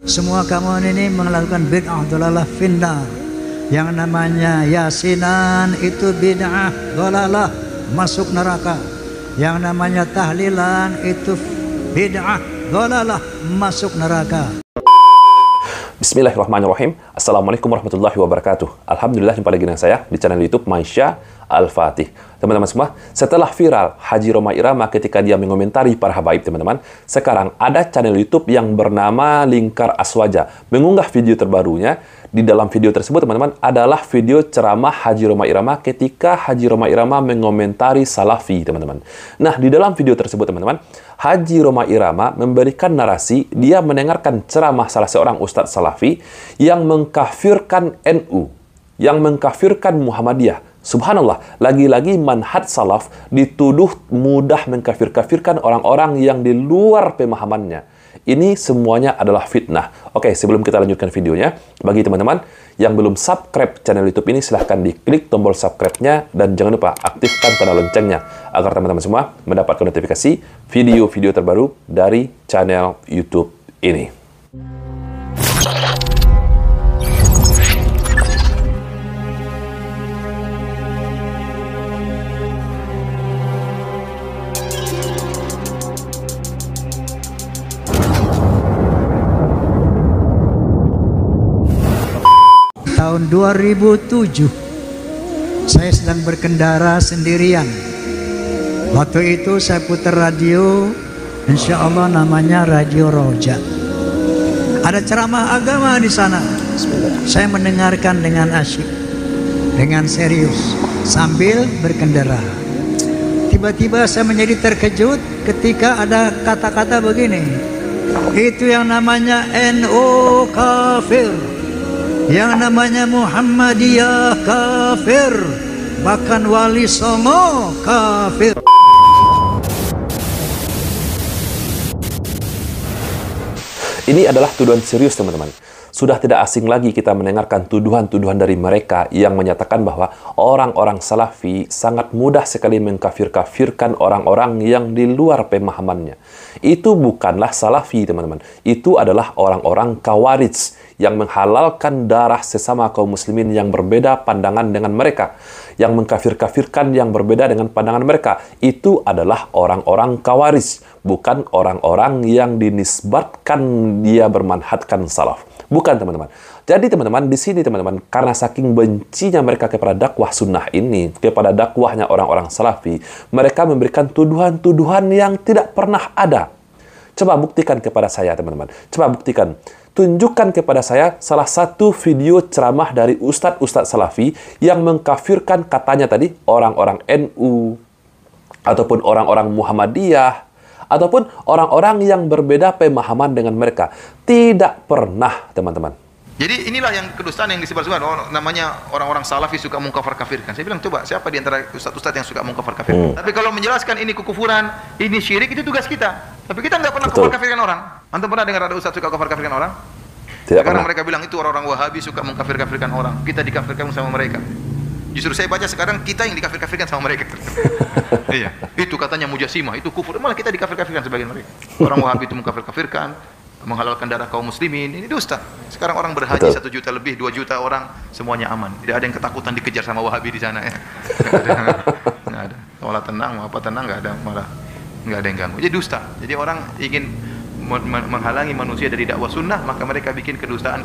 Semua kamu ini melakukan bid'ah dhalalah finnar. Yang namanya yasinan itu bid'ah dhalalah, masuk neraka. Yang namanya tahlilan itu bid'ah dhalalah, masuk neraka. Bismillahirrahmanirrahim. Assalamualaikum warahmatullahi wabarakatuh. Alhamdulillah, jumpa lagi dengan saya di channel YouTube Maisha Al-Fatih. Teman-teman semua, setelah viral Haji Rhoma Irama ketika dia mengomentari para habaib, teman-teman, sekarang ada channel YouTube yang bernama Lingkar Aswaja mengunggah video terbarunya. Di dalam video tersebut, teman-teman, adalah video ceramah Haji Rhoma Irama ketika Haji Rhoma Irama mengomentari Salafi, teman-teman. Nah, di dalam video tersebut, teman-teman, Haji Rhoma Irama memberikan narasi, dia mendengarkan ceramah salah seorang ustadz Salafi yang mengkafirkan NU, yang mengkafirkan Muhammadiyah. Subhanallah, lagi-lagi manhaj salaf dituduh mudah mengkafir-kafirkan orang-orang yang di luar pemahamannya. Ini semuanya adalah fitnah. Oke, sebelum kita lanjutkan videonya, bagi teman-teman yang belum subscribe channel YouTube ini, silahkan diklik tombol subscribe-nya dan jangan lupa aktifkan tanda loncengnya agar teman-teman semua mendapatkan notifikasi video-video terbaru dari channel YouTube ini. Tahun 2007 saya sedang berkendara sendirian. Waktu itu saya putar radio, insya Allah namanya Radio Roja. Ada ceramah agama di sana. Saya mendengarkan dengan asyik, dengan serius, sambil berkendara. Tiba-tiba saya menjadi terkejut ketika ada kata-kata begini. Itu yang namanya NU kafir, yang namanya Muhammadiyah kafir, bahkan Wali Songo kafir. Ini adalah tuduhan serius, teman-teman. Sudah tidak asing lagi kita mendengarkan tuduhan-tuduhan dari mereka yang menyatakan bahwa orang-orang Salafi sangat mudah sekali mengkafir-kafirkan orang-orang yang di luar pemahamannya. Itu bukanlah Salafi, teman-teman. Itu adalah orang-orang Khawarij yang menghalalkan darah sesama kaum muslimin yang berbeda pandangan dengan mereka, yang mengkafir-kafirkan yang berbeda dengan pandangan mereka. Itu adalah orang-orang Khawarij, bukan orang-orang yang dinisbatkan dia bermanhajkan salaf. Bukan, teman-teman. Jadi, teman-teman, di sini, teman-teman, karena saking bencinya mereka kepada dakwah sunnah ini, kepada dakwahnya orang-orang Salafi, mereka memberikan tuduhan-tuduhan yang tidak pernah ada. Coba buktikan kepada saya, teman-teman. Coba buktikan. Tunjukkan kepada saya salah satu video ceramah dari ustadz-ustadz Salafi yang mengkafirkan, katanya tadi, orang-orang NU, ataupun orang-orang Muhammadiyah, ataupun orang-orang yang berbeda pemahaman dengan mereka. Tidak pernah, teman-teman. Jadi inilah yang kedustaan yang disebar-sebar. Namanya orang-orang Salafi suka mengkafir-kafirkan. Saya bilang, coba siapa di antara ustadz-ustadz yang suka mengkafir-kafirkan? Tapi kalau menjelaskan ini kekufuran, ini syirik, itu tugas kita. Tapi kita nggak pernah kafir-kafirkan orang. Antum pernah dengar ada ustadz suka kafir-kafirkan orang? Tidak sekarang pernah. Mereka bilang itu orang-orang Wahabi suka mengkafir-kafirkan orang. Kita dikafirkan sama mereka. Justru saya baca sekarang kita yang dikafir-kafirkan sama mereka. Iya, itu katanya mujassimah, itu kufur. Malah kita dikafir-kafirkan sebagian mereka. Orang Wahabi itu mengkafir-kafirkan, menghalalkan darah kaum muslimin. Ini dusta. Sekarang orang berhaji 1 juta lebih, 2 juta orang, semuanya aman. Tidak ada yang ketakutan dikejar sama Wahabi di sana. Nggak ada. Malah tenang, mau apa tenang, nggak ada, malah nggak ada yang ganggu. Jadi dusta. Jadi orang ingin menghalangi manusia dari dakwah sunnah, maka mereka bikin kedustaan.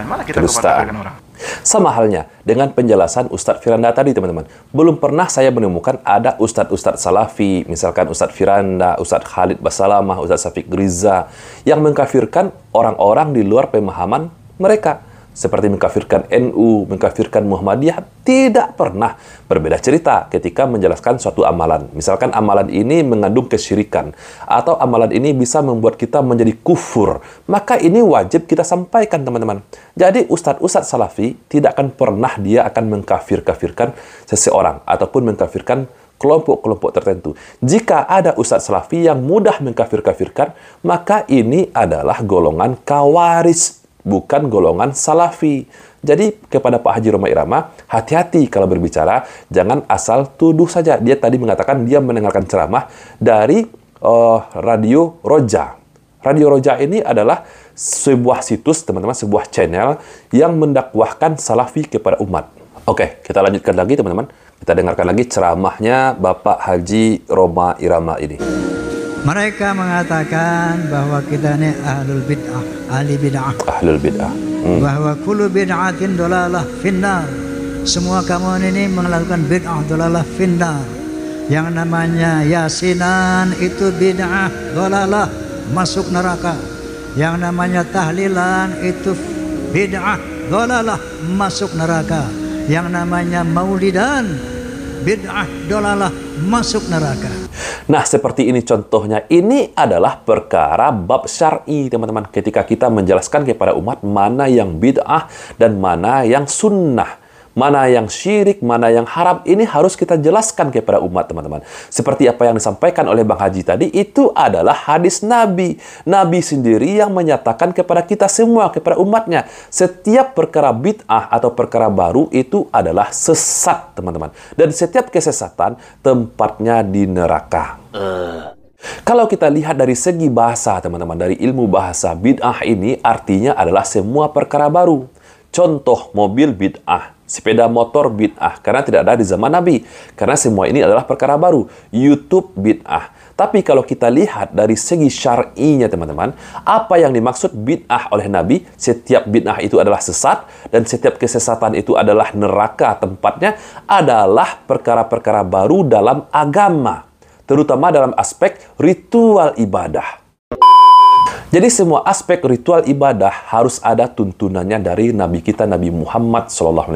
Malah kita kafir-kafirkan orang. Sama halnya dengan penjelasan Ustadz Firanda tadi, teman-teman. Belum pernah saya menemukan ada Ustadz-Ustadz Salafi, misalkan Ustadz Firanda, Ustadz Khalid Basalamah, Ustadz Syafiq Riza, yang mengkafirkan orang-orang di luar pemahaman mereka. Seperti mengkafirkan NU, mengkafirkan Muhammadiyah, tidak pernah. Berbeda cerita ketika menjelaskan suatu amalan. Misalkan amalan ini mengandung kesyirikan, atau amalan ini bisa membuat kita menjadi kufur. Maka ini wajib kita sampaikan, teman-teman. Jadi ustadz-ustadz Salafi tidak akan pernah dia akan mengkafir-kafirkan seseorang, ataupun mengkafirkan kelompok-kelompok tertentu. Jika ada ustadz Salafi yang mudah mengkafir-kafirkan, maka ini adalah golongan Khawarij, bukan golongan Salafi. Jadi kepada Pak Haji Rhoma Irama, hati-hati kalau berbicara, jangan asal tuduh saja. Dia tadi mengatakan dia mendengarkan ceramah dari Radio Roja. Radio Roja ini adalah sebuah situs, teman-teman, sebuah channel yang mendakwahkan salafi kepada umat. Oke, kita lanjutkan lagi, teman-teman. Kita dengarkan lagi ceramahnya Bapak Haji Rhoma Irama ini. Mereka mengatakan bahwa kita ini ahlul bid'ah, ahli bid'ah. Ahlul bid'ah. Bahwa kullu bid'atin dolalah finnar. Semua kamu ini melakukan bid'ah dolalah finnar. Yang namanya yasinan itu bid'ah dolalah, masuk neraka. Yang namanya tahlilan itu bid'ah dolalah, masuk neraka. Yang namanya maulidan bid'ah dolalah, masuk neraka. Nah, seperti ini contohnya. Ini adalah perkara bab syar'i, teman-teman. Ketika kita menjelaskan kepada umat mana yang bid'ah dan mana yang sunnah, mana yang syirik, mana yang haram, ini harus kita jelaskan kepada umat, teman-teman. Seperti apa yang disampaikan oleh Bang Haji tadi, itu adalah hadis Nabi. Nabi sendiri yang menyatakan kepada kita semua, kepada umatnya, setiap perkara bid'ah atau perkara baru itu adalah sesat, teman-teman. Dan setiap kesesatan tempatnya di neraka. Kalau kita lihat dari segi bahasa, teman-teman, dari ilmu bahasa, bid'ah ini artinya adalah semua perkara baru. Contoh, mobil bid'ah, sepeda motor bid'ah, karena tidak ada di zaman Nabi. Karena semua ini adalah perkara baru. YouTube bid'ah. Tapi kalau kita lihat dari segi syar'inya, teman-teman, apa yang dimaksud bid'ah oleh Nabi? Setiap bid'ah itu adalah sesat, dan setiap kesesatan itu adalah neraka tempatnya, adalah perkara-perkara baru dalam agama. Terutama dalam aspek ritual ibadah. Jadi semua aspek ritual ibadah harus ada tuntunannya dari Nabi kita, Nabi Muhammad SAW.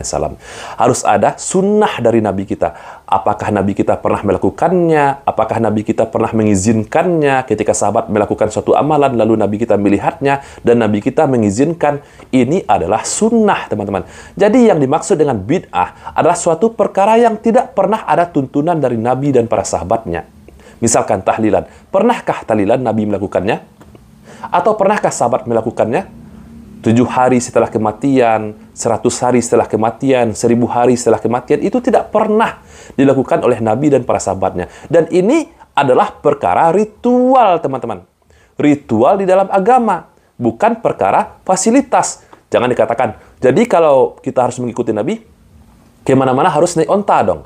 Harus ada sunnah dari Nabi kita. Apakah Nabi kita pernah melakukannya? Apakah Nabi kita pernah mengizinkannya ketika sahabat melakukan suatu amalan, lalu Nabi kita melihatnya, dan Nabi kita mengizinkan? Ini adalah sunnah, teman-teman. Jadi yang dimaksud dengan bid'ah adalah suatu perkara yang tidak pernah ada tuntunan dari Nabi dan para sahabatnya. Misalkan tahlilan. Pernahkah tahlilan Nabi melakukannya? Atau pernahkah sahabat melakukannya? 7 hari setelah kematian, 100 hari setelah kematian, 1000 hari setelah kematian, itu tidak pernah dilakukan oleh Nabi dan para sahabatnya. Dan ini adalah perkara ritual, teman-teman. Ritual di dalam agama, bukan perkara fasilitas. Jangan dikatakan, jadi kalau kita harus mengikuti Nabi, kemana-mana harus naik onta dong.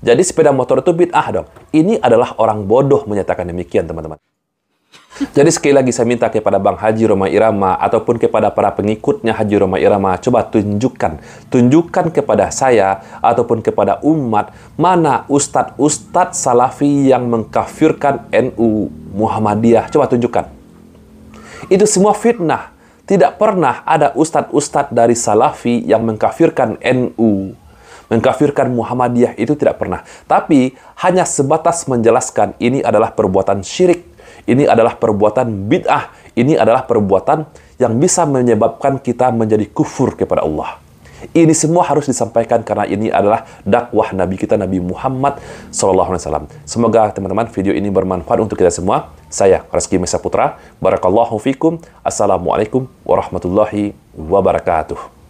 Jadi sepeda motor itu bid'ah dong. Ini adalah orang bodoh menyatakan demikian, teman-teman. Jadi sekali lagi saya minta kepada Bang Haji Rhoma Irama ataupun kepada para pengikutnya Haji Rhoma Irama, coba tunjukkan kepada saya ataupun kepada umat mana ustadz-ustadz salafi yang mengkafirkan NU Muhammadiyah. Coba tunjukkan. Itu semua fitnah. Tidak pernah ada ustadz-ustadz dari salafi yang mengkafirkan NU, mengkafirkan Muhammadiyah, itu tidak pernah. Tapi hanya sebatas menjelaskan ini adalah perbuatan syirik. Ini adalah perbuatan bid'ah. Ini adalah perbuatan yang bisa menyebabkan kita menjadi kufur kepada Allah. Ini semua harus disampaikan karena ini adalah dakwah Nabi kita, Nabi Muhammad SAW. Semoga teman-teman video ini bermanfaat untuk kita semua. Saya Reski Mesa Putra. Barakallahu fikum. Assalamualaikum warahmatullahi wabarakatuh.